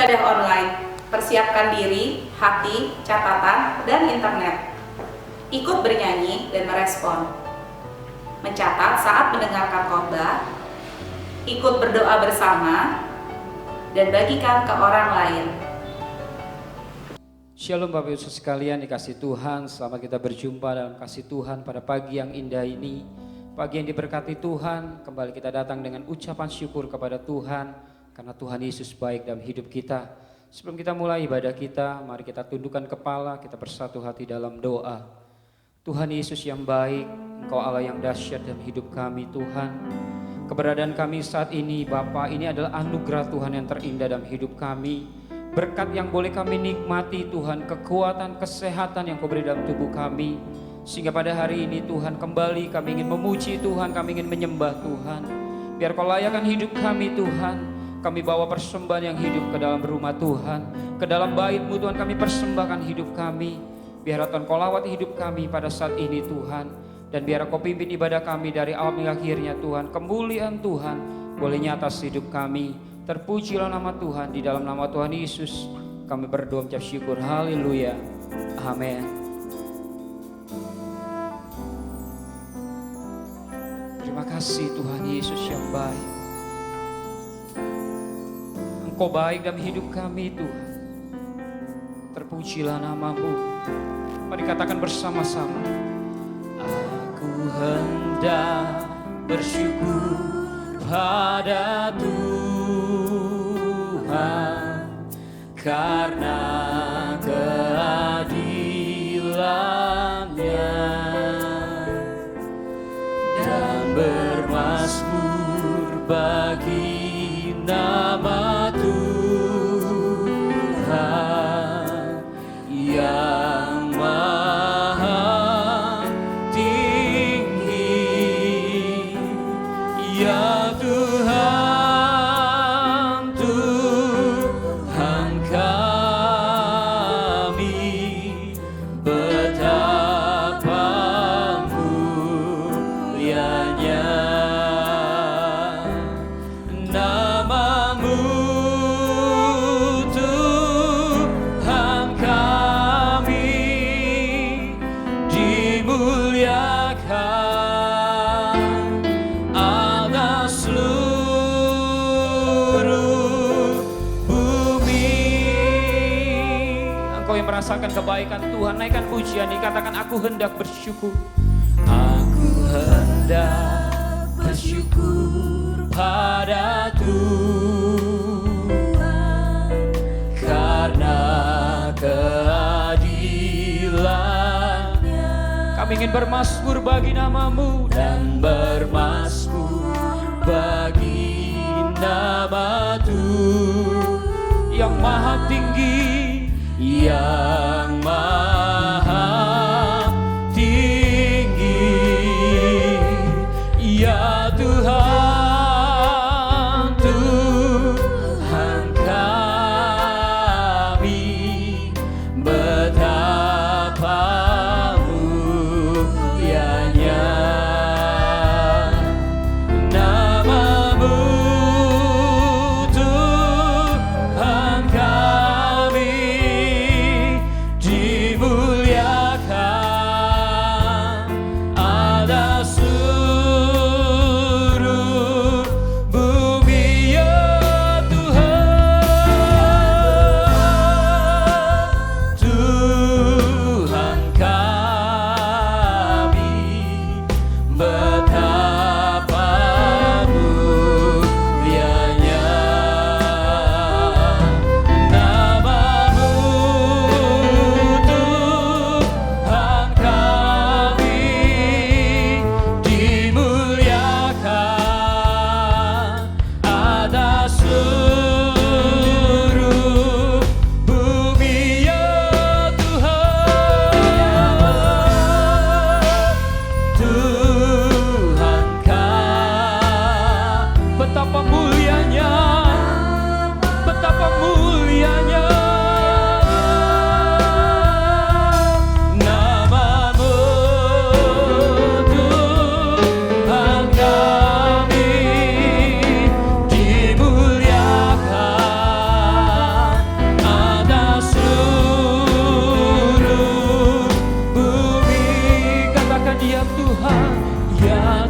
ibadah online. Persiapkan diri, hati, catatan, dan internet. Ikut bernyanyi dan merespon. Mencatat saat mendengarkan khotbah. Ikut berdoa bersama dan bagikan ke orang lain. Shalom Bapak Ibu sekalian, dikasih Tuhan, selamat kita berjumpa dalam kasih Tuhan pada pagi yang indah ini. Pagi yang diberkati Tuhan, kembali kita datang dengan ucapan syukur kepada Tuhan karena Tuhan Yesus baik dalam hidup kita. Sebelum kita mulai ibadah kita, mari kita tundukkan kepala, kita bersatu hati dalam doa. Tuhan Yesus yang baik, Engkau Allah yang dahsyat dalam hidup kami Tuhan. Keberadaan kami saat ini Bapa, ini adalah anugerah Tuhan yang terindah dalam hidup kami. Berkat yang boleh kami nikmati Tuhan, kekuatan, kesehatan yang Kau beri dalam tubuh kami. Sehingga pada hari ini Tuhan kembali kami ingin memuji Tuhan, kami ingin menyembah Tuhan. Biar Kau layakkan hidup kami Tuhan. Kami bawa persembahan yang hidup ke dalam rumah Tuhan. Ke dalam bait-Mu Tuhan kami persembahkan hidup kami. Biar Tuhan Kau lawat hidup kami pada saat ini Tuhan. Dan biar Kau pimpin ibadah kami dari awal hingga akhirnya Tuhan. Kemuliaan Tuhan boleh nyata hidup kami. Terpujilah nama Tuhan, di dalam nama Tuhan Yesus kami berdoa mengucap syukur. Haleluya. Amin. Terima kasih Tuhan Yesus yang baik. Engkau baik dalam hidup kami Tuhan. Terpujilah nama-Mu. Mari katakan bersama-sama. Aku hendak bersyukur pada Tuhan karena keadilan-Nya dan bermazmur bagi nama Tuhan yang maha tinggi. Ya Tuhan, Tuhan kami, betapa mulianya nama-Mu, Tuhan kami, dimuliakan atas seluruh bumi. Engkau yang merasakan kebaikan Tuhan, naikkan pujian, dikatakan aku hendak bersyukur. Aku hendak bersyukur pada Tuhan karena keadilan-Nya. Kami ingin bermazmur bagi nama-Mu dan bermazmur bagi nama Tuhan yang maha tinggi, yang maha tinggi. Ya Tuhan, Tuhan kami, betapa mulianya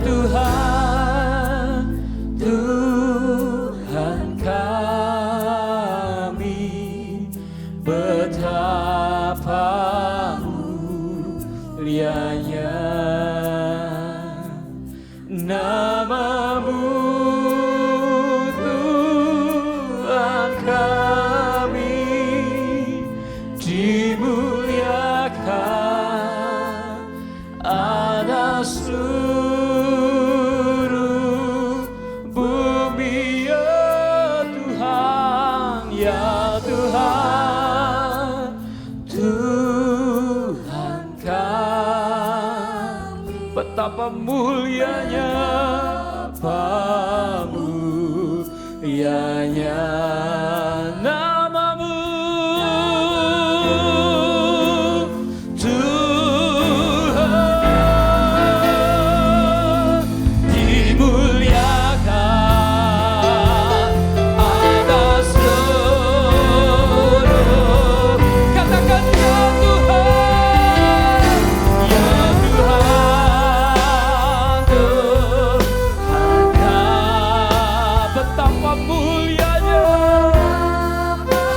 Tuhan, Tuhan kami, betapa mulianya nama-Mu, Tuhan kami, dimuliakan atas seluruh bumi, ya Tuhan, ya Tuhan, Tuhan kami, betapa mulianya, betapa mulianya nama-Mu, Tuhan, dimuliakan atas seluruh. Katakan ya Tuhan, ya Tuhan, Tuhan kami, betapa mulianya,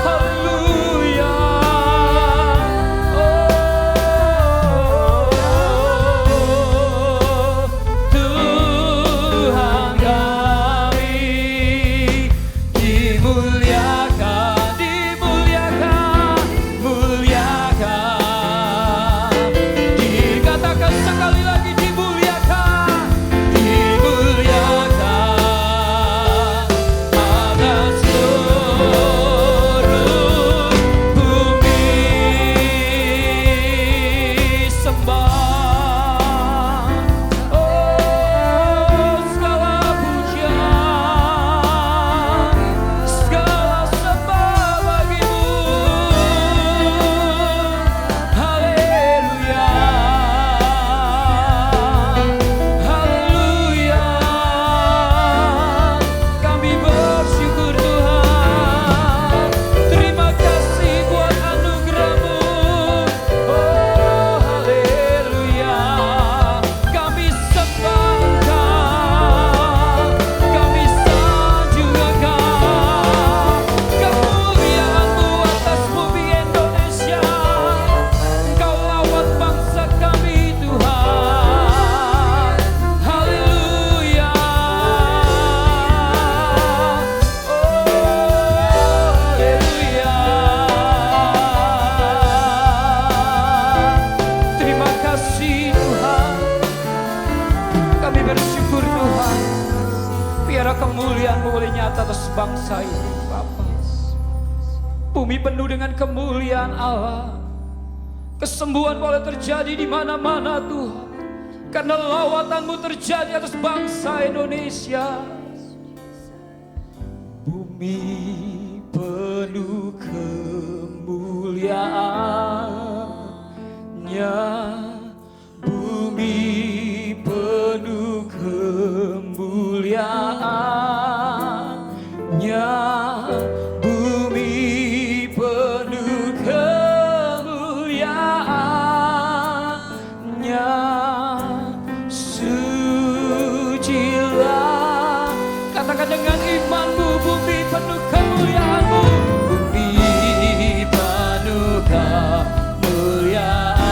haleluya. Tuhan kami, dimuliakan, dimuliakan, muliakan. Dikatakan sekali lagi, dimuliakan, dimuliakan atas seluruh bumi. Sembah, oh segala pujian, segala sembah bagi-Mu. Haleluya, haleluya. Kami bersyukur Tuhan, terima kasih buat anugerah-Mu. Oh haleluya, kami sembah Engkau, kami sanjung Engkau, kemuliaan-Mu atas bumi Indonesia. Engkau lawat bangsa kami Tuhan, haleluya. Oh haleluya, terima kasih Tuhan, kami bersyukur Tuhan, biarlah kemuliaan-Mu boleh nyata atas bangsa ini Bapa. Bumi penuh dengan kemuliaan Allah, kesembuhan boleh terjadi di mana-mana Tuhan, karena lawatan-Mu terjadi atas bangsa Indonesia. Bumi penuh kemuliaan-Nya, bumi penuh kemuliaan-Nya, bumi penuh kemuliaan-Nya. Sucilah, katakan dengan iman-Mu, bumi penuh kemuliaan-Mu, bumi penuh kemuliaan.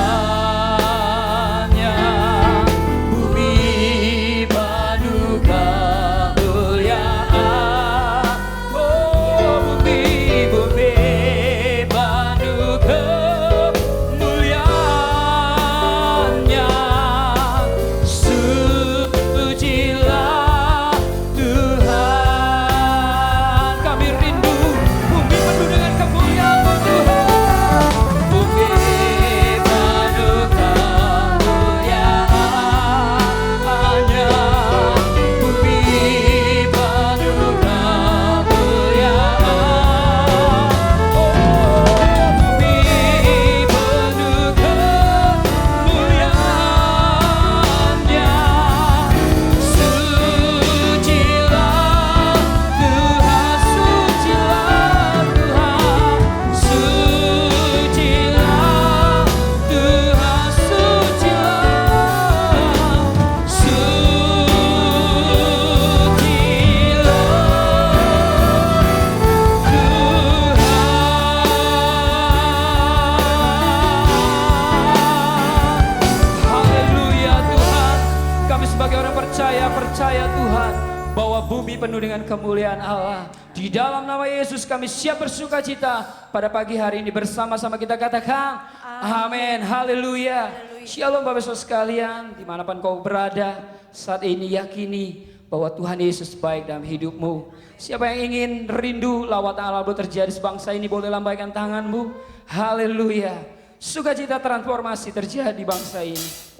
percaya Tuhan bahwa bumi penuh dengan kemuliaan Allah. Di dalam nama Yesus kami siap bersukacita pada pagi hari ini, bersama-sama kita katakan amin, haleluya. Shalom Bapak Saudara sekalian, dimanapun kau berada saat ini, yakini bahwa Tuhan Yesus baik dalam hidupmu. Siapa yang ingin rindu lawatan Allah terjadi sebangsa ini, boleh lambaikan tanganmu. Haleluya. Sukacita transformasi terjadi di bangsa ini.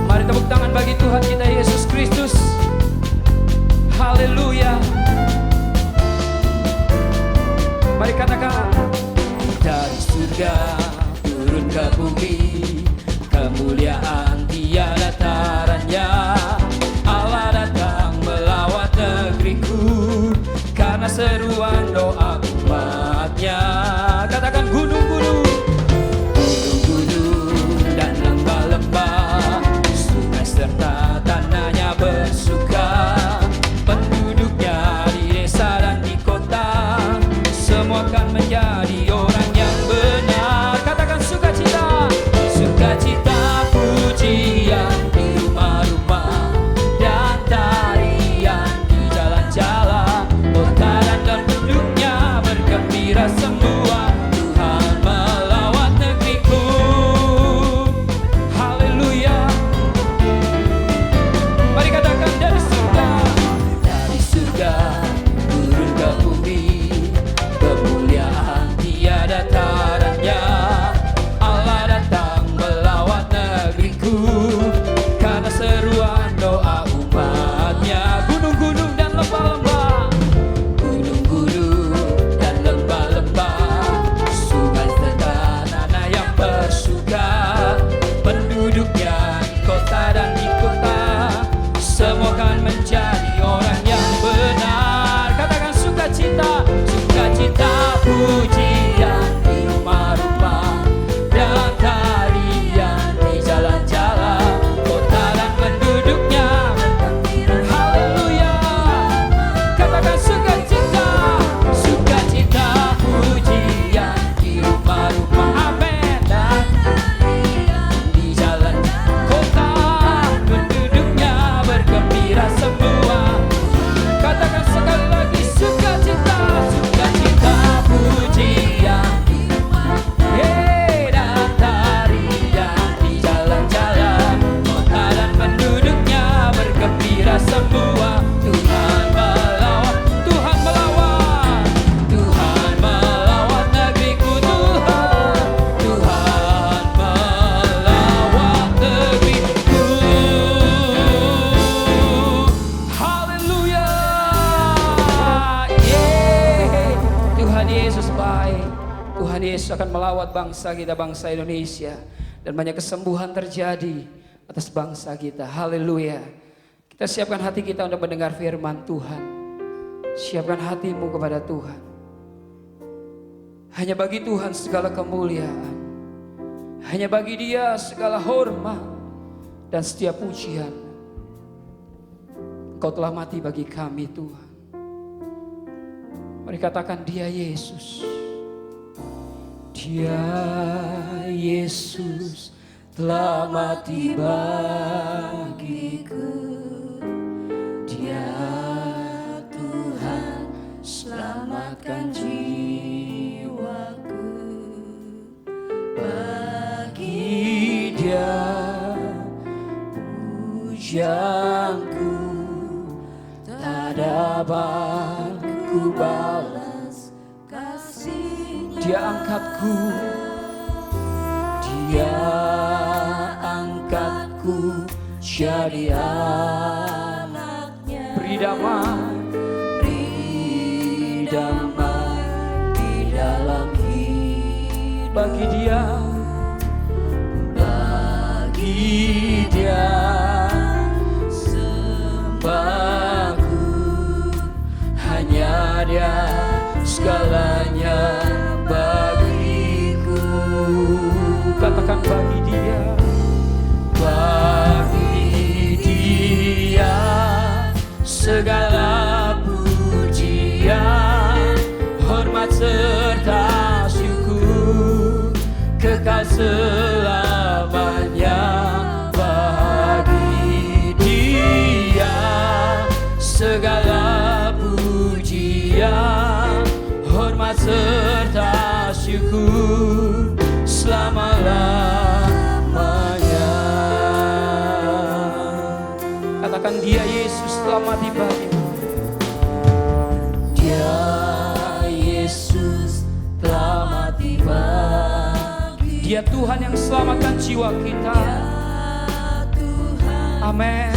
Mari tepuk tangan bagi Tuhan kita Yesus Kristus. Haleluya. Mari katakan, dari surga turun ke bumi, kemuliaan tiada taranya. Allah datang melawat negeriku, karena seruan doa umatnya. Katakan gunung-gunung, gunung-gunung dan lembah-lembah, sungai serta tanahnya bersuka, penduduknya di desa dan di kota, semua akan menjadi orang yang benar. Katakan sukacita, sukacita pujian di rumah-rumah dan tarian di jalan-jalan, kota dan penduduknya bergembira semua. Tuhan melawat negeriku. Haleluya. Mari katakan, dari surga turun ke bumi, kemuliaan tiada taranya. Allah datang melawat negeriku, karena seruan doa umatnya. Gunung-gunung dan lembah-lembah, gunung-gunung dan lembah-lembah, sungai serta tanah yang bersuka, penduduknya di kota dan di kota, semua akan menjadi orang yang benar. Katakan sukacita, sukacita pujian di rumah-rumah dan tarian di jalan-jalan, kota dan penduduknya. Haleluya. Katakan sukacita, sukacita pujian di rumah-rumah, amin, dan di jalan kota, penduduknya bergembira semua. Katakan sekali lagi, sukacita, sukacita pujian dan tarian di jalan-jalan, kota dan penduduknya bergembira semua. Tuhan melawat, Tuhan melawat, Tuhan melawat negeriku. Tuhan melawat negeriku. Haleluya. Tuhan Yesus baik. Tuhan Yesus akan melawat bangsa kita, bangsa Indonesia, dan banyak kesembuhan terjadi atas bangsa kita. Haleluya. Kita siapkan hati kita untuk mendengar firman Tuhan. Siapkan hatimu kepada Tuhan. Hanya bagi Tuhan segala kemuliaan, hanya bagi Dia segala hormat dan setiap pujian. Engkau telah mati bagi kami Tuhan. Mari katakan, Dia Yesus. Dia Yesus telah mati bagiku. Dia Tuhan selamatkan jiwaku. Bagi Dia pujianku tak dapat ku balas kasih-Nya. Dia angkatku, Dia angkatku jadi anaknya. Beri damai di dalam hidup. Bagi Dia sembahku, hanya Dia segalanya bagiku. Katakan, bagi Dia segala pujian, hormat serta syukur, kekal selamanya bagi Katakan dia Yesus telah mati bagimu. Dia Yesus telah mati bagi. Dia Tuhan yang selamatkan jiwa kita. Amin.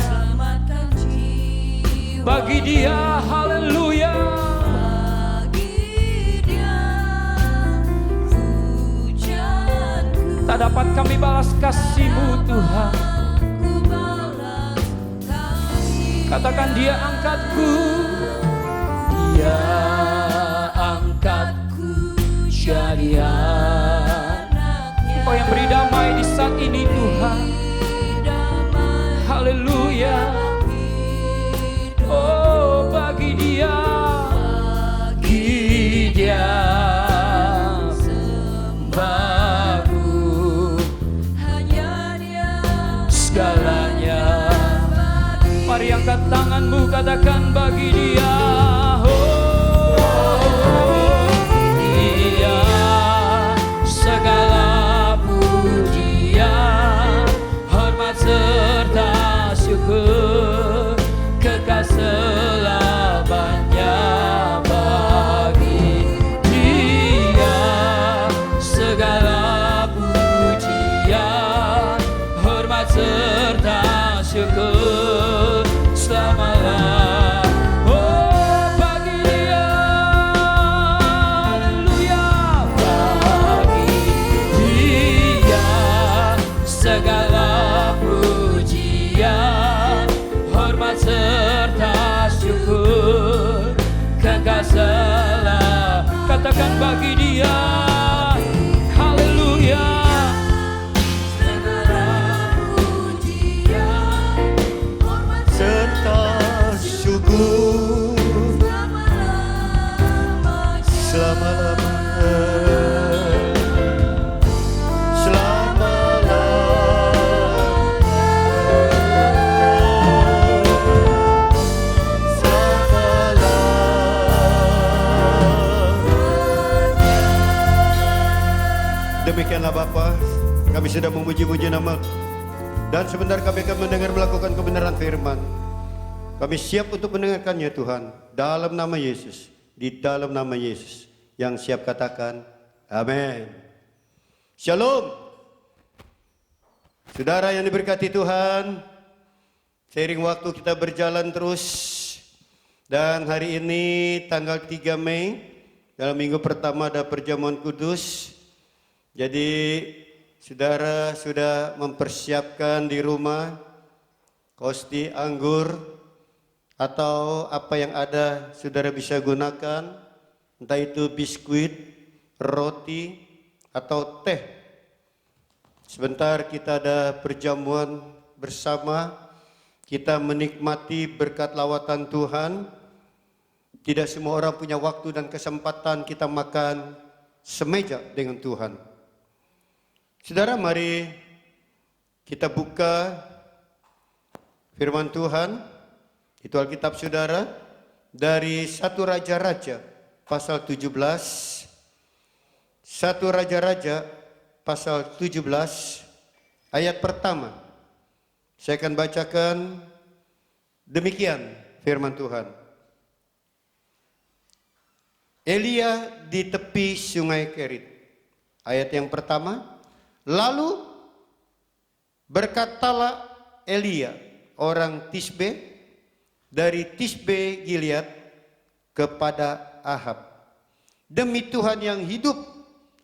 Bagi dia, haleluya. Tak dapat kami balas kasih-Mu Tuhan. Katakan dia angkatku. Dia angkatku jadi anaknya. Engkau yang beri damai di saat ini Tuhan. Haleluya. Oh, bagi dia sembahku, hanya dia segalanya. Mari angkat tanganmu, katakan bagi dia. Oh, Dia segala pujian, hormat serta syukur, kekal selamanya bagi dia. Segala pujian, hormat serta syukur selama-lamanya. oh, bagi dia. Haleluya. Bagi dia segala pujian, hormat serta syukur, kekal selamanya. Katakan bagi dia. Haleluya. Segala pujian, hormat serta syukur selama-lamanya. Demikianlah Bapa, kami sudah memuji-muji nama, dan sebentar kami akan mendengar melakukan kebenaran firman. Kami siap untuk mendengarkannya Tuhan, dalam nama Yesus, di dalam nama Yesus. Yang siap katakan, amin. Shalom. Saudara yang diberkati Tuhan, seiring waktu kita berjalan terus, dan hari ini tanggal 3 Mei, dalam minggu pertama ada perjamuan kudus. Jadi saudara sudah mempersiapkan di rumah kosti anggur atau apa yang ada saudara bisa gunakan, entah itu biskuit, roti, atau teh. Sebentar kita ada perjamuan bersama, kita menikmati berkat lawatan Tuhan. Tidak semua orang punya waktu dan kesempatan kita makan semeja dengan Tuhan. Saudara, mari kita buka firman Tuhan, itu Alkitab saudara, dari 1 Raja-Raja pasal 17. 1 Raja-Raja pasal 17 ayat pertama. Saya akan bacakan demikian firman Tuhan. Elia di tepi sungai Kerit. Ayat yang pertama. Lalu berkatalah Elia orang Tisbe dari Tisbe Gilead kepada Ahab, demi Tuhan yang hidup,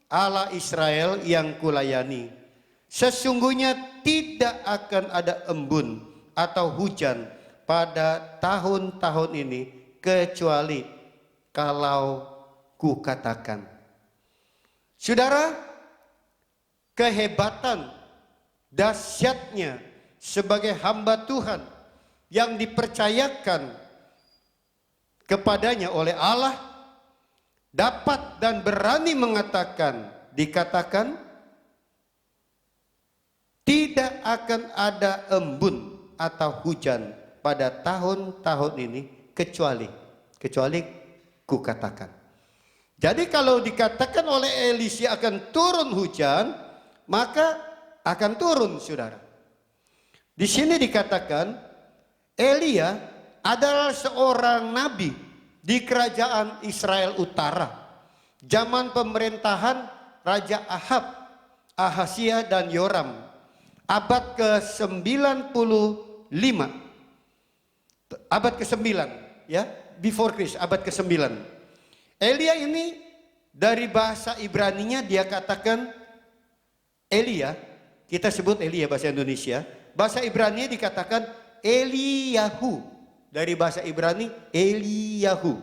Allah Israel yang kulayani, sesungguhnya tidak akan ada embun atau hujan pada tahun-tahun ini kecuali kalau kukatakan. Saudara, kehebatan, dahsyatnya sebagai hamba Tuhan yang dipercayakan kepadanya oleh Allah, dapat dan berani mengatakan, dikatakan tidak akan ada embun atau hujan pada tahun-tahun ini kecuali kukatakan. Jadi kalau dikatakan oleh Elisha akan turun hujan, maka akan turun, saudara. Di sini dikatakan Elia adalah seorang nabi di kerajaan Israel Utara. Zaman pemerintahan Raja Ahab, Ahasia dan Yoram. Abad ke-95. Abad ke-9 ya, before Christ, abad ke-9. Elia ini dari bahasa Ibraninya dia katakan Elia, kita sebut Elia bahasa Indonesia. Bahasa Ibraninya dikatakan Eliyahu. Dari bahasa Ibrani Eliyahu.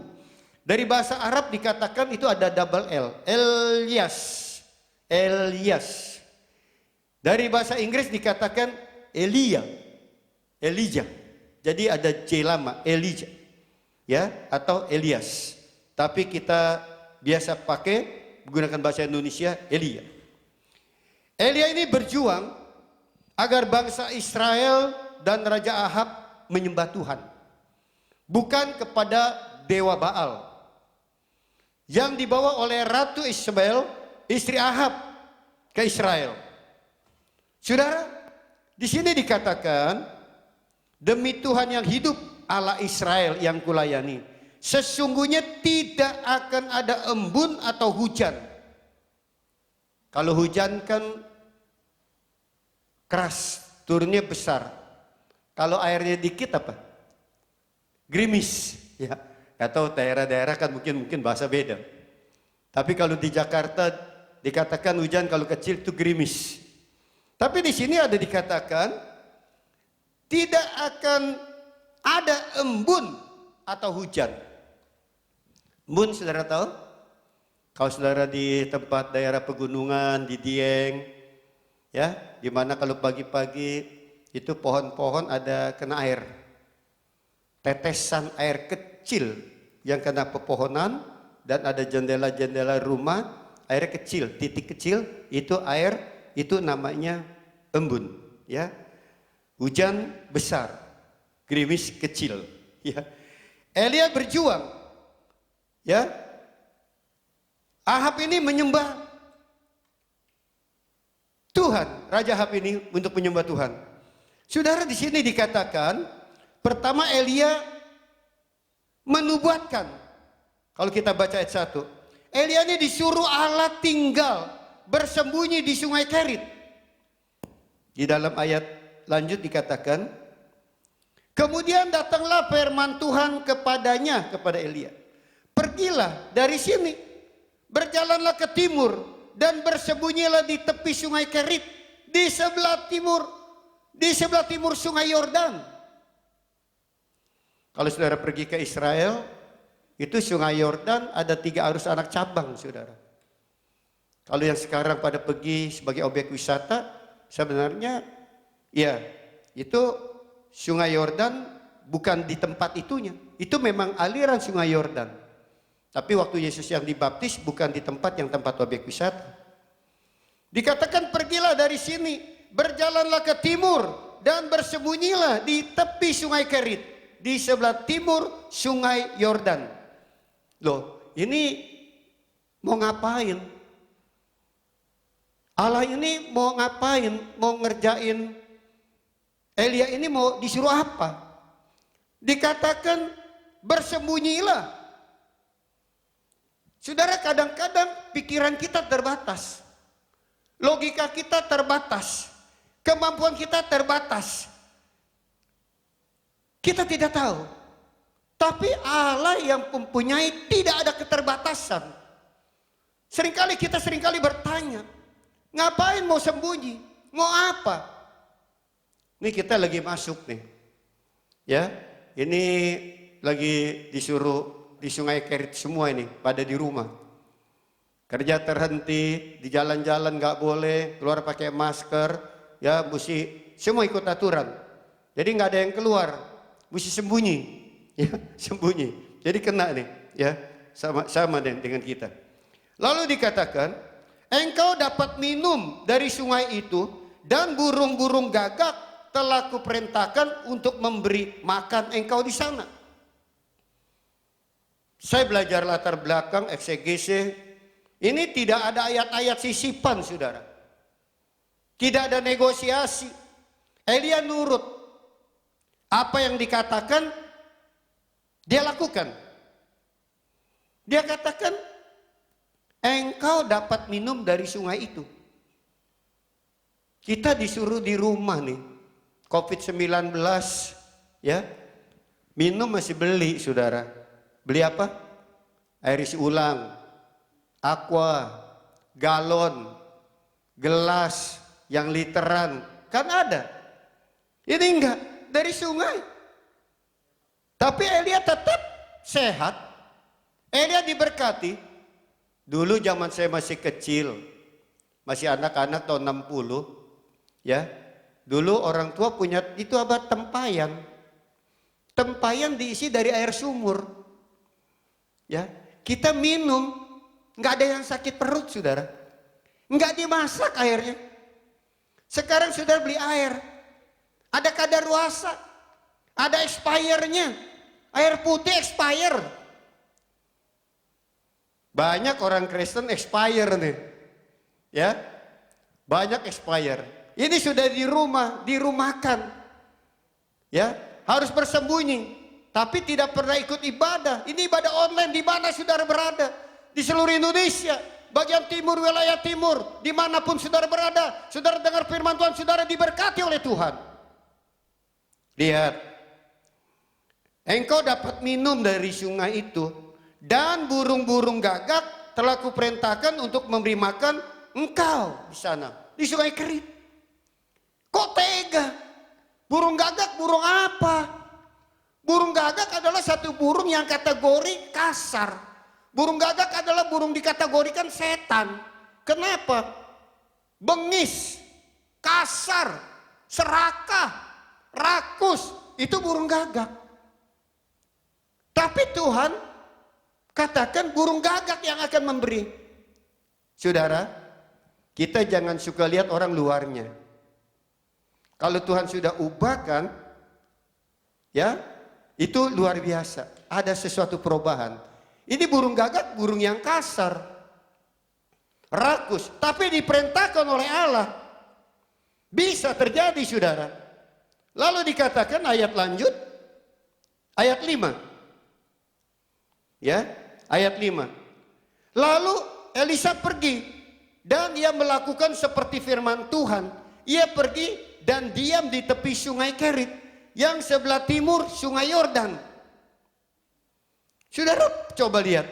Dari bahasa Arab dikatakan itu ada double L, Elias. Elias. Dari bahasa Inggris dikatakan Elijah. Jadi ada J lama, Elijah. Ya, atau Elias. Tapi kita biasa pakai menggunakan bahasa Indonesia Elia. Elia ini berjuang agar bangsa Israel dan Raja Ahab menyembah Tuhan. Bukan kepada dewa Baal. Yang dibawa oleh Ratu Isabel, istri Ahab, ke Israel. Saudara, di sini dikatakan, demi Tuhan yang hidup, Allah Israel yang kulayani, sesungguhnya tidak akan ada embun atau hujan. Kalau hujan kan keras, turunnya besar. Kalau airnya dikit apa? Gerimis. Ya, atau daerah-daerah kan mungkin bahasa beda. Tapi kalau di Jakarta dikatakan hujan kalau kecil itu gerimis. Tapi di sini ada dikatakan tidak akan ada embun atau hujan. Embun saudara tahu? Kalau saudara di tempat daerah pegunungan, di Dieng, ya, di mana kalau pagi-pagi itu pohon-pohon ada kena air. Tetesan air kecil yang kena pepohonan dan ada jendela-jendela rumah, air kecil, titik kecil, itu air, itu namanya embun, ya. Hujan besar, gerimis kecil, ya. Elia berjuang, ya. Ahab ini menyembah Tuhan, Raja Ahab ini untuk menyembah Tuhan. Saudara, di sini dikatakan, pertama Elia menubuatkan. Kalau kita baca ayat 1, Elia ini disuruh Allah tinggal bersembunyi di sungai Kerit. Di dalam ayat lanjut dikatakan, kemudian datanglah firman Tuhan kepadanya, kepada Elia. Pergilah dari sini, berjalanlah ke timur, dan bersembunyilah di tepi sungai Kerit, di sebelah timur sungai Yordan. Kalau saudara pergi ke Israel, itu sungai Yordan ada 3 arus anak cabang, saudara. Kalau yang sekarang pada pergi sebagai objek wisata, sebenarnya ya itu sungai Yordan bukan di tempat itunya. Itu memang aliran sungai Yordan. Tapi waktu Yesus yang dibaptis bukan di tempat yang tempat objek wisata. Dikatakan pergilah dari sini, berjalanlah ke timur dan bersembunyilah di tepi sungai Kerit, di sebelah timur sungai Yordan. Loh, ini mau ngapain? Allah ini mau ngapain? Mau ngerjain Elia ini mau disuruh apa? Dikatakan bersembunyilah. Saudara, kadang-kadang pikiran kita terbatas. Logika kita terbatas. Kemampuan kita terbatas. Kita tidak tahu. Tapi Allah yang mempunyai tidak ada keterbatasan. Seringkali kita bertanya, ngapain mau sembunyi? Mau apa? Ini kita lagi masuk nih. Ya, ini lagi disuruh di sungai Kerit semua ini, pada di rumah. Kerja terhenti, di jalan-jalan nggak boleh, keluar pakai masker, ya mesti semua ikut aturan. Jadi nggak ada yang keluar, mesti sembunyi, ya sembunyi. Jadi kena nih, ya sama dengan kita. Lalu dikatakan, engkau dapat minum dari sungai itu dan burung-burung gagak telah kuperintahkan untuk memberi makan engkau di sana. Saya belajar latar belakang eksegese. Ini tidak ada ayat-ayat sisipan, saudara. Tidak ada negosiasi. Elia nurut. Apa yang dikatakan, dia lakukan. Dia katakan, engkau dapat minum dari sungai itu. Kita disuruh di rumah nih, COVID-19, ya, minum masih beli, saudara. Beli apa? Air isi ulang, aqua, galon, gelas yang literan, kan ada. Ini enggak, dari sungai. Tapi Elia tetap sehat. Elia diberkati. Dulu zaman saya masih kecil, masih anak-anak tahun 60, ya. Dulu orang tua punya itu apa? Tempayan. Tempayan diisi dari air sumur. Ya, kita minum, nggak ada yang sakit perut, saudara. Nggak dimasak airnya. Sekarang sudah beli air, ada kadaluarsa, ada expire-nya. Air putih expire. Banyak orang Kristen expire nih. Ya. Banyak expire. Ini sudah di rumah, dirumahkan. Ya, harus bersembunyi, tapi tidak pernah ikut ibadah. Ini ibadah online di mana saudara berada? Di seluruh Indonesia, bagian timur, wilayah timur, dimanapun saudara berada, saudara dengar firman Tuhan, saudara diberkati oleh Tuhan. Lihat, engkau dapat minum dari sungai itu, dan burung-burung gagak telah kuperintahkan untuk memberi makan engkau di sana, di sungai Kerit. Kok tega? Burung gagak burung apa? Burung gagak adalah satu burung yang kategori kasar. Burung gagak adalah burung dikategorikan setan. Kenapa? Bengis, kasar, serakah, rakus. Itu burung gagak. Tapi Tuhan katakan burung gagak yang akan memberi. Saudara, kita jangan suka lihat orang luarnya. Kalau Tuhan sudah ubahkan, ya, itu luar biasa. Ada sesuatu perubahan. Ini burung gagak, burung yang kasar, rakus, tapi diperintahkan oleh Allah. Bisa terjadi, saudara. Lalu dikatakan ayat lanjut, ayat 5. Ya, ayat 5. Lalu Elisa pergi dan ia melakukan seperti firman Tuhan. Ia pergi dan diam di tepi sungai Kerit yang sebelah timur sungai Yordan. Saudara coba lihat,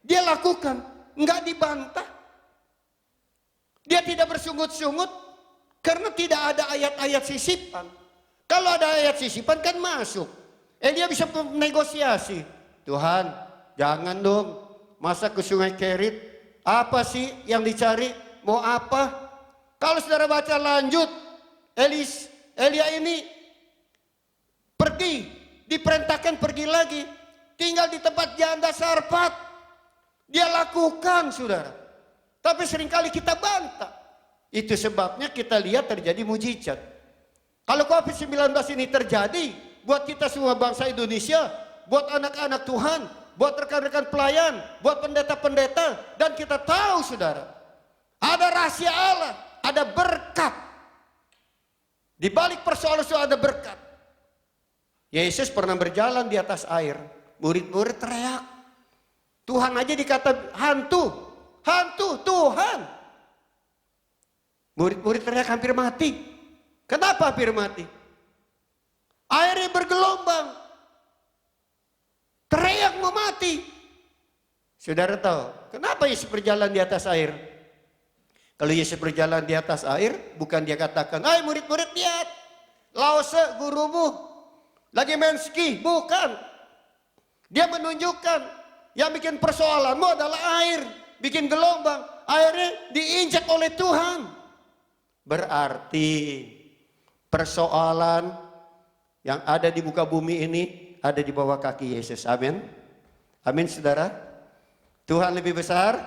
dia lakukan, enggak dibantah. Dia tidak bersungut-sungut karena tidak ada ayat-ayat sisipan. Kalau ada ayat sisipan kan masuk. Dia bisa negosiasi. Tuhan, jangan dong, masa ke sungai Kerit? Apa sih yang dicari? Mau apa? Kalau saudara baca lanjut, Elia ini pergi, diperintahkan pergi lagi, tinggal di tempat janda Sarfat. Dia lakukan, saudara. Tapi seringkali kita bantah. Itu sebabnya kita lihat terjadi mujizat. Kalau COVID-19 ini terjadi, buat kita semua bangsa Indonesia, buat anak-anak Tuhan, buat rekan-rekan pelayan, buat pendeta-pendeta, dan kita tahu, saudara, ada rahasia Allah, ada berkat. Di balik persoalan-persoalan ada berkat. Yesus pernah berjalan di atas air, murid-murid teriak. Tuhan aja dikata hantu, hantu Tuhan. Murid-murid teriak hampir mati. Kenapa hampir mati? Airnya bergelombang. Teriak mau mati. Saudara tahu, kenapa Yesus berjalan di atas air? Kalau Yesus berjalan di atas air, bukan dia katakan, "Hai murid-murid, lihat, Lause gurumu lagi main ski." Bukan. Dia menunjukkan yang bikin persoalanmu adalah air, bikin gelombang. Airnya diinjak oleh Tuhan. Berarti persoalan yang ada di muka bumi ini ada di bawah kaki Yesus. Amin. Amin, saudara. Tuhan lebih besar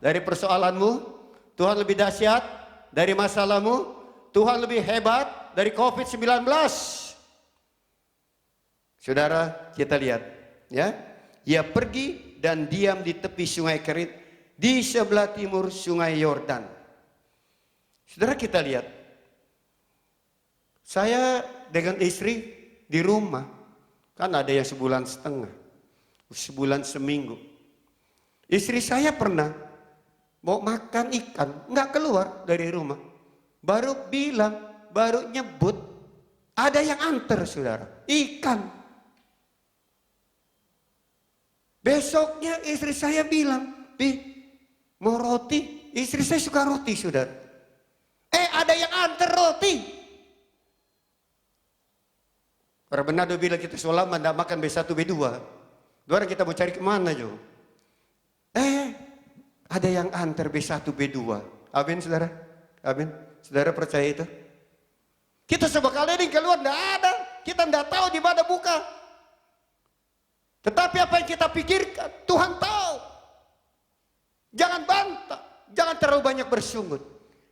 dari persoalanmu. Tuhan lebih dahsyat dari masalahmu. Tuhan lebih hebat dari COVID-19. Saudara, kita lihat, ya. Ia pergi dan diam di tepi sungai Kerit di sebelah timur sungai Yordan. Saudara, kita lihat. Saya dengan istri di rumah. Kan ada yang sebulan setengah, sebulan seminggu. Istri saya pernah mau makan ikan, nggak keluar dari rumah. Baru bilang, baru nyebut, ada yang antar saudara, ikan. Besoknya istri saya bilang, mau roti? Istri saya suka roti saudara. Ada yang antar roti. Orang Manado bilang kita selama tidak makan B1, B2. Orang kita mau cari kemana Jo? Ada yang antar B1, B2. Amin saudara? Amin. Saudara percaya itu? Kita sebekali ini keluar tidak ada. Kita tidak tahu di mana buka. Tetapi apa yang kita pikirkan, Tuhan tahu. Jangan bantah. Jangan terlalu banyak bersungut.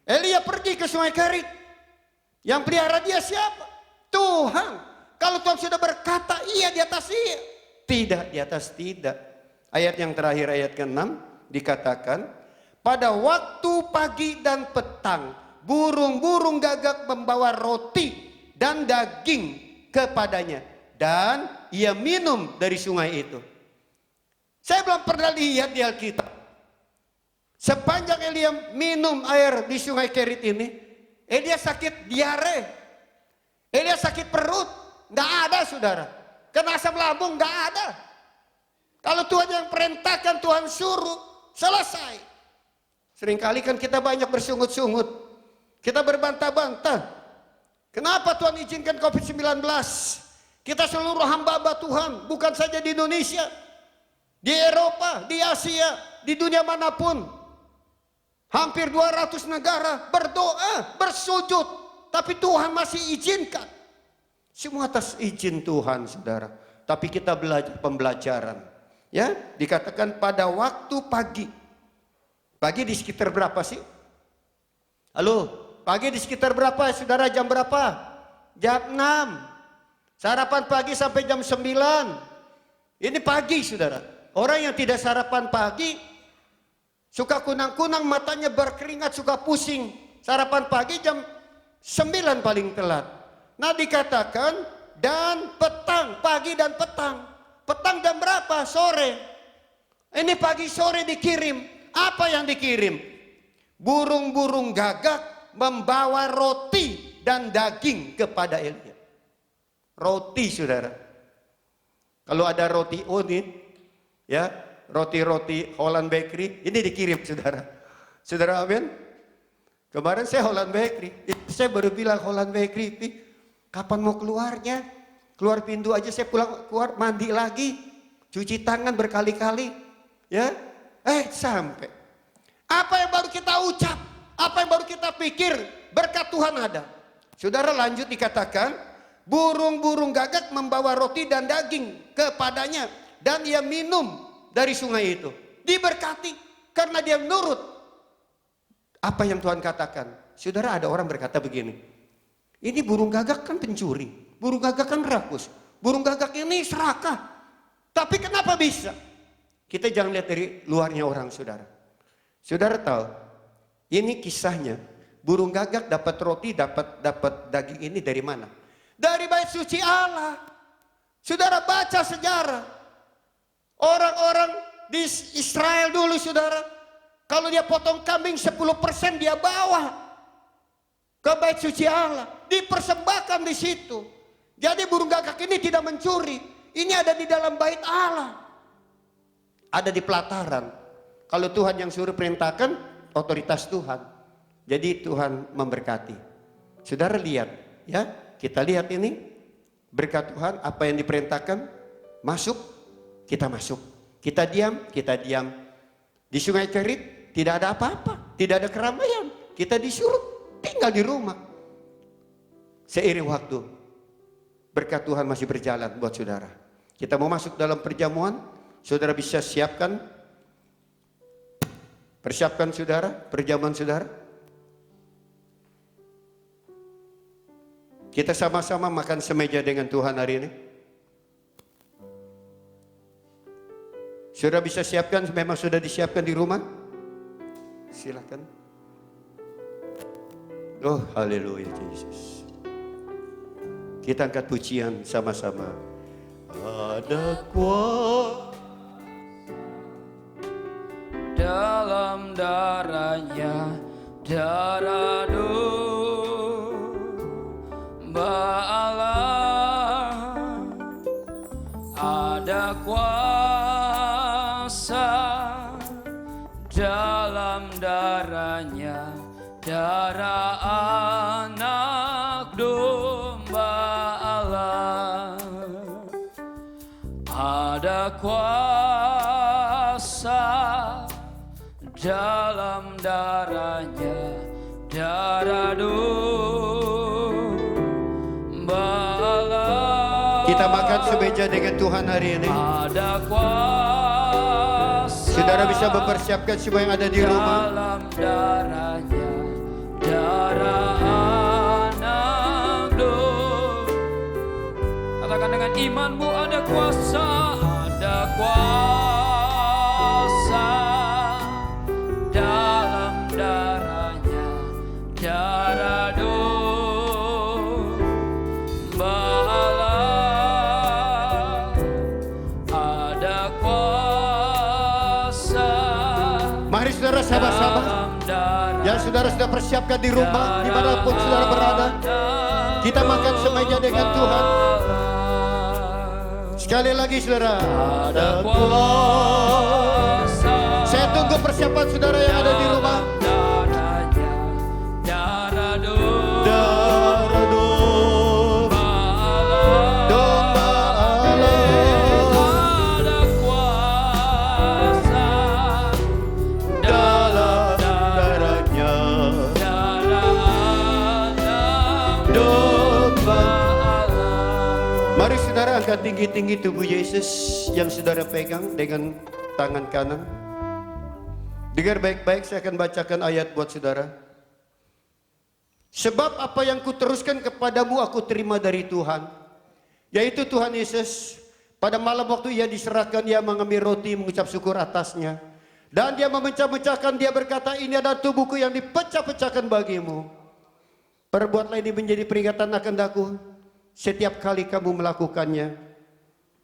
Elia pergi ke Sungai Kerit. Yang pelihara dia siapa? Tuhan. Kalau Tuhan sudah berkata iya di atas iya. Tidak di atas tidak. Ayat yang terakhir ayat ke-6 dikatakan. Pada waktu pagi dan petang. Burung-burung gagak membawa roti dan daging kepadanya. Dan ia minum dari sungai itu. Saya belum pernah lihat di Alkitab. Sepanjang Elia minum air di Sungai Kerit ini, Elia sakit diare. Elia sakit perut. Nggak ada saudara. Kena asam lambung nggak ada. Kalau Tuhan yang perintahkan, Tuhan suruh, selesai. Seringkali kan kita banyak bersungut-sungut. Kita berbantah-bantah. Kenapa Tuhan izinkan COVID-19? Kita seluruh hamba-hamba Tuhan, bukan saja di Indonesia, di Eropa, di Asia, di dunia manapun. Hampir 200 negara berdoa, bersujud, tapi Tuhan masih izinkan. Semua atas izin Tuhan, saudara. Tapi kita belajar pembelajaran. Ya, dikatakan pada waktu pagi. Pagi di sekitar berapa sih? Halo, pagi di sekitar berapa, saudara? Jam berapa? Jam 6. Sarapan pagi sampai jam 9. Ini pagi, saudara. Orang yang tidak sarapan pagi, suka kunang-kunang, matanya berkeringat, suka pusing. Sarapan pagi jam 9 paling telat. Nah dikatakan dan petang, pagi dan petang. Petang jam berapa? Sore. Ini pagi sore dikirim. Apa yang dikirim? Burung-burung gagak membawa roti dan daging kepada Elia. Roti saudara. Kalau ada roti ini, ya roti-roti Holland Bakery, ini dikirim saudara. Saudara amin? Kemarin saya Holland Bakery, saya baru bilang Holland Bakery, kapan mau keluarnya? Keluar pintu aja saya pulang keluar mandi lagi, cuci tangan berkali-kali, ya. Sampai. Apa yang baru kita ucap? Apa yang baru kita pikir? Berkat Tuhan ada. Saudara lanjut dikatakan, burung-burung gagak membawa roti dan daging kepadanya dan ia minum dari sungai itu. Diberkati karena dia menurut apa yang Tuhan katakan. Saudara ada orang berkata begini. Ini burung gagak kan pencuri, burung gagak kan rakus, burung gagak ini serakah. Tapi kenapa bisa? Kita jangan lihat dari luarnya orang saudara. Saudara tahu, ini kisahnya. Burung gagak dapat roti, dapat daging ini dari mana? Dari bait suci Allah. Saudara baca sejarah. Orang-orang di Israel dulu saudara. Kalau dia potong kambing 10% dia bawa ke bait suci Allah, dipersembahkan di situ. Jadi burung gagak ini tidak mencuri. Ini ada di dalam bait Allah. Ada di pelataran. Kalau Tuhan yang suruh perintahkan, otoritas Tuhan. Jadi Tuhan memberkati. Saudara lihat, ya, kita lihat ini berkat Tuhan. Apa yang diperintahkan, masuk, kita masuk. Kita diam, kita diam. Di Sungai Kerit tidak ada apa-apa, tidak ada keramaian. Kita disuruh tinggal di rumah. Seiring waktu, berkat Tuhan masih berjalan buat saudara. Kita mau masuk dalam perjamuan, saudara bisa persiapkan saudara, perjamuan saudara. Kita sama-sama makan semeja dengan Tuhan hari ini. Saudara bisa siapkan, memang sudah disiapkan di rumah. Silakan. Oh, haleluya Yesus. Kita angkat pujian sama-sama. Ada kuasa dalam darahnya, darah domba Allah. Ada kuasa dalam darahnya, darah anak domba Allah. Ada kuasa dalam darahnya, darah domba Allah. Kita makan semeja dengan Tuhan hari ini. Ada kuasa. Saudara bisa mempersiapkan semua yang ada di rumah. Dalam darahnya, darah anak domba. Katakan dengan imanmu, ada kuasa, ada kuasa dalam darahnya, darah domba Allah. Ada kuasa. Mari saudara sama-sama. Yang saudara sudah persiapkan di rumah, dimanapun saudara berada, kita makan semeja dengan Tuhan. Sekali lagi saudara, ada kuasa. Saya tunggu persiapan saudara yang ada di rumah. Darah domba Allah. ada kuasa Dalam darahnya, darah domba. Allah. Mari saudara angkat tinggi-tinggi tubuh Yesus yang saudara pegang dengan tangan kanan. Dengar baik-baik, saya akan bacakan ayat buat saudara. Sebab apa yang kuteruskan kepadamu aku terima dari Tuhan, yaitu Tuhan Yesus. Pada malam waktu ia diserahkan, ia mengambil roti, mengucap syukur atasnya. Dan dia memecah-mecahkan, dia berkata, ini adalah tubuhku yang dipecah-pecahkan bagimu. Perbuatlah ini menjadi peringatan akan aku setiap kali kamu melakukannya.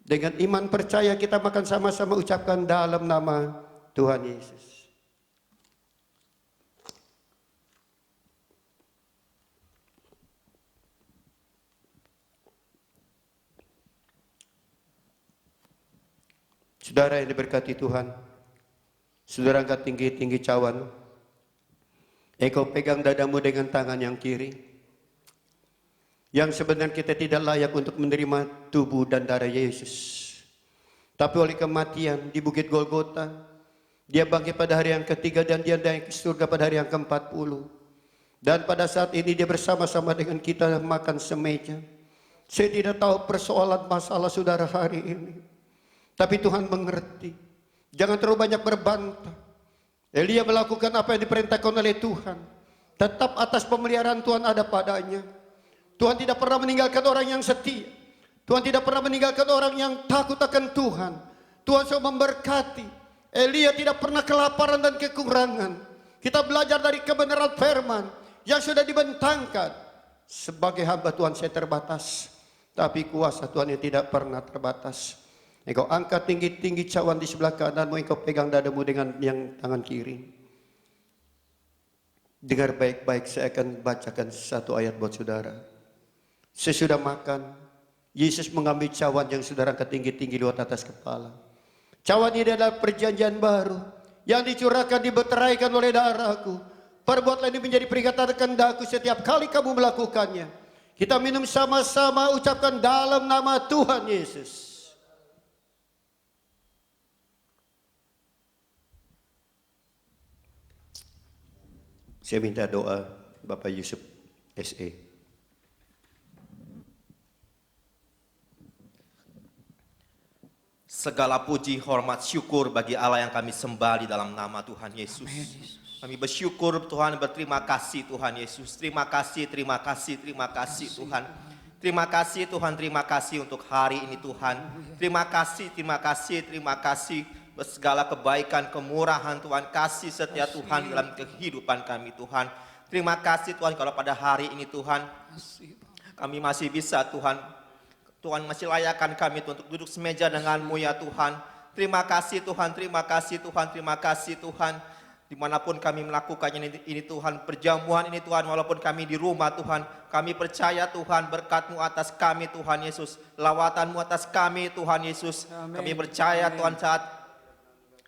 Dengan iman percaya kita makan sama-sama, ucapkan dalam nama Tuhan Yesus. Saudara yang diberkati Tuhan, saudara angkat tinggi-tinggi cawan. Engkau pegang dadamu dengan tangan yang kiri. Yang sebenarnya kita tidak layak untuk menerima tubuh dan darah Yesus. Tapi oleh kematian di Bukit Golgota, dia bangkit pada hari yang ketiga dan dia naik ke surga pada hari yang ke-40. Dan pada saat ini dia bersama-sama dengan kita makan semeja. Saya tidak tahu persoalan masalah saudara hari ini. Tapi Tuhan mengerti. Jangan terlalu banyak berbantah. Elia melakukan apa yang diperintahkan oleh Tuhan. Tetap atas pemeliharaan Tuhan ada padanya. Tuhan tidak pernah meninggalkan orang yang setia. Tuhan tidak pernah meninggalkan orang yang takut akan Tuhan. Tuhan selalu memberkati. Elia tidak pernah kelaparan dan kekurangan. Kita belajar dari kebenaran firman yang sudah dibentangkan. Sebagai hamba Tuhan saya terbatas. Tapi kuasa Tuhan yang tidak pernah terbatas. Engkau angkat tinggi-tinggi cawan di sebelah kananmu, engkau pegang dadamu dengan yang tangan kiri. Dengar baik-baik, saya akan bacakan satu ayat buat saudara. Sesudah makan, Yesus mengambil cawan yang saudara angkat tinggi-tinggi lewat atas kepala. Cawan ini adalah perjanjian baru yang dicurahkan, dibeteraikan oleh darahku. Perbuatlah ini menjadi peringatan kehendakku setiap kali kamu melakukannya. Kita minum sama-sama, ucapkan dalam nama Tuhan Yesus. Saya minta doa Bapak Yusuf SE. Segala puji, hormat, syukur bagi Allah yang kami sembah di dalam nama Tuhan Yesus. Kami bersyukur Tuhan, berterima kasih Tuhan Yesus. Terima kasih, terima kasih, terima kasih Tuhan. Terima kasih Tuhan, terima kasih untuk hari ini Tuhan. Terima kasih, terima kasih, terima kasih. Segala kebaikan, kemurahan Tuhan, kasih setia Tuhan dalam kehidupan kami Tuhan. Terima kasih Tuhan kalau pada hari ini Tuhan kami masih bisa Tuhan. Tuhan masih layakkan kami Tuhan, untuk duduk semeja denganmu ya Tuhan. Terima kasih Tuhan, terima kasih Tuhan, terima kasih Tuhan. Dimanapun kami melakukannya ini Tuhan, perjamuan ini Tuhan, walaupun kami di rumah Tuhan, kami percaya Tuhan berkat-Mu atas kami Tuhan Yesus, lawatan-Mu atas kami Tuhan Yesus. Kami percaya Tuhan saat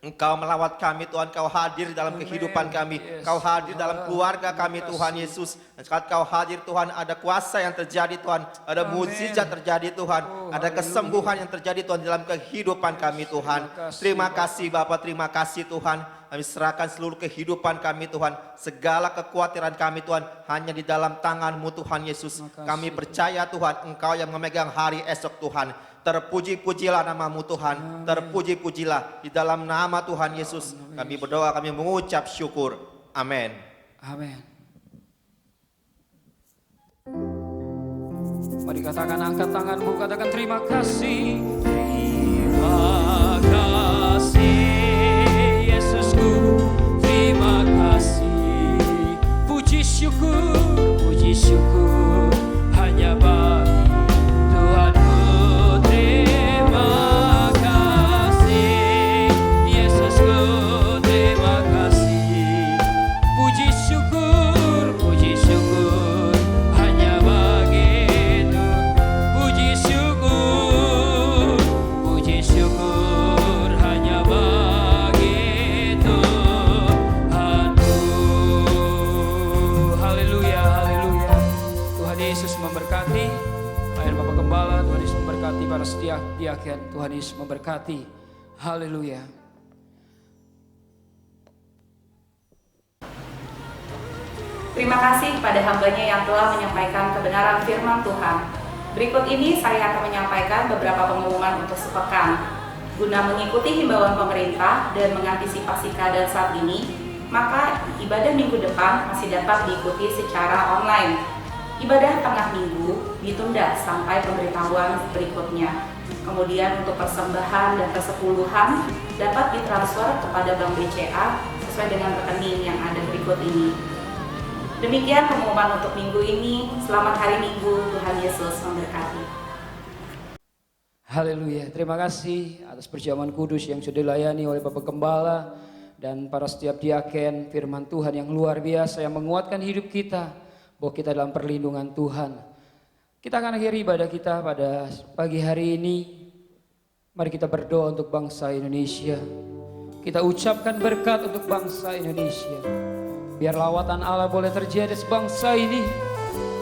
Engkau melawat kami Tuhan, Kau hadir dalam kehidupan kami, Kau hadir dalam keluarga kami Tuhan Yesus. Dan saat Kau hadir Tuhan, ada kuasa yang terjadi Tuhan, ada mukjizat terjadi Tuhan, ada kesembuhan yang terjadi Tuhan dalam kehidupan kami Tuhan. Terima kasih Bapa, terima kasih Tuhan. Kami serahkan seluruh kehidupan kami Tuhan, segala kekhawatiran kami Tuhan, hanya di dalam tangan-Mu Tuhan Yesus. Kami percaya Tuhan, Engkau yang memegang hari esok Tuhan. Terpuji-pujilah nama-Mu Tuhan, terpuji-pujilah di dalam nama Tuhan Yesus. Kami berdoa, kami mengucap syukur. Amin. Amin. Mari katakan, angkat tanganmu, katakan terima kasih. Terima kasih Yesusku, terima kasih. Puji syukur hanya bagi Tuhanku. Terima kasih Yesusku, terima kasih. Puji syukur hanya bagi Tuhan. Puji syukur hanya bagi Tuhanku. Haleluya, haleluya. Tuhan Yesus memberkati. Ayah Bapak Gembala, Tuhan Yesus memberkati para setiap diaken. Tuhan Yesus memberkati. Haleluya. Terima kasih kepada hamba-Nya yang telah menyampaikan kebenaran firman Tuhan. Berikut ini saya akan menyampaikan beberapa pengumuman untuk sepekan. Guna mengikuti himbauan pemerintah dan mengantisipasi keadaan saat ini, maka ibadah minggu depan masih dapat diikuti secara online. Ibadah tengah minggu ditunda sampai pemberitahuan berikutnya. Kemudian untuk persembahan dan persepuluhan dapat ditransfer kepada Bank BCA sesuai dengan rekening yang ada berikut ini. Demikian pengumuman untuk minggu ini. Selamat hari Minggu, Tuhan Yesus memberkati. Haleluya. Terima kasih atas perjamuan kudus yang sudah dilayani oleh Bapak Gembala dan para setiap diaken. Firman Tuhan yang luar biasa yang menguatkan hidup kita, bahwa kita dalam perlindungan Tuhan. Kita akan akhiri ibadah kita pada pagi hari ini. Mari kita berdoa untuk bangsa Indonesia. Kita ucapkan berkat untuk bangsa Indonesia. Biar lawatan Allah boleh terjadi atas bangsa ini,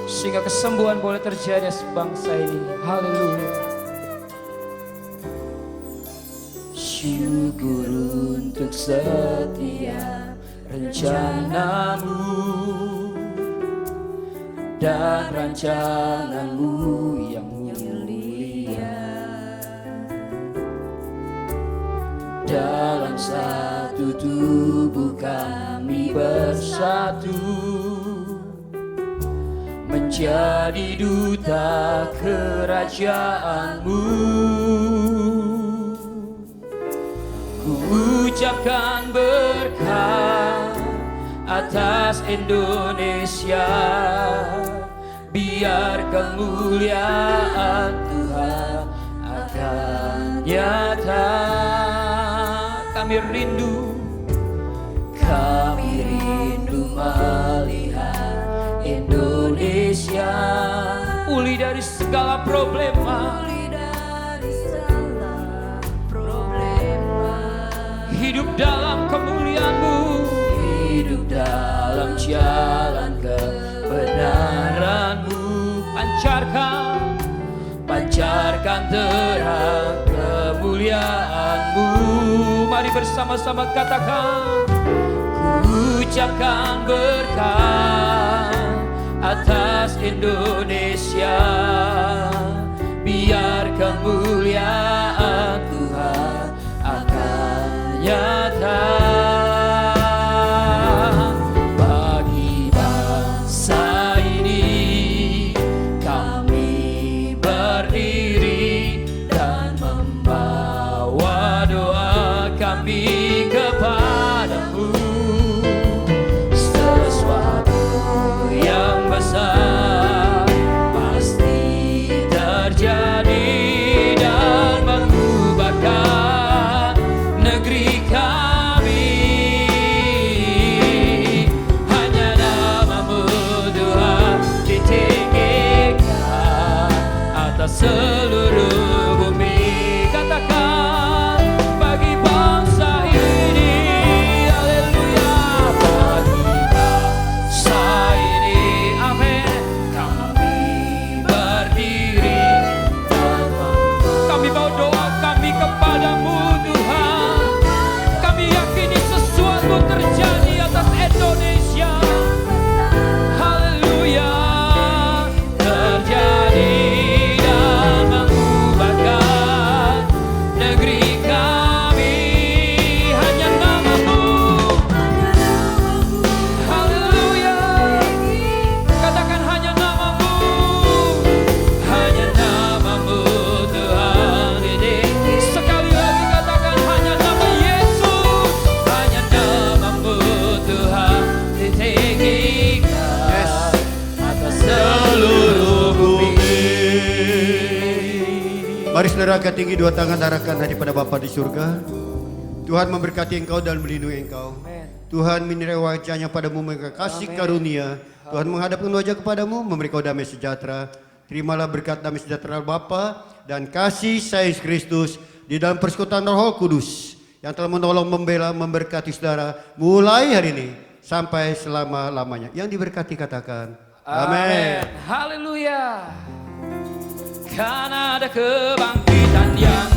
sehingga kesembuhan boleh terjadi atas bangsa ini. Haleluya. Syukur untuk setiap rencanamu dan rancanganmu yang mulia. Dalam satu tubuh kami bersatu, menjadi duta kerajaan-Mu. Ku ucapkan berkat atas Indonesia, biar kemuliaan Tuhan akan nyata. Kami rindu melihat Indonesia pulih dari segala problema, hidup dalam kemuliaan-Mu, hidup dalam jalan kebenaran-Mu. Pancarkan terang kemuliaan-Mu. Mari bersama-sama katakan, ku ucapkan berkat atas Indonesia, biar kemuliaan Tuhan akan nyata. Bagi bangsa ini kami berdiri dan membawa doa kami kepadamu. Sesuatu yang besar pasti saudara angkat tinggi dua tangan, arahkan hati pada Bapa di surga. Tuhan memberkati engkau dan melindungi engkau. Tuhan menyertai wajahnya padamu, memberikan kasih karunia. Tuhan menghadapkan wajah kepadamu, memberi kau damai sejahtera. Terimalah berkat damai sejahtera Bapa dan kasih Yesus Kristus di dalam persekutuan Roh Kudus yang telah menolong, membela, memberkati saudara mulai hari ini sampai selama-lamanya. Yang diberkati katakan amin. Haleluya. Karena ada kebangkitan yang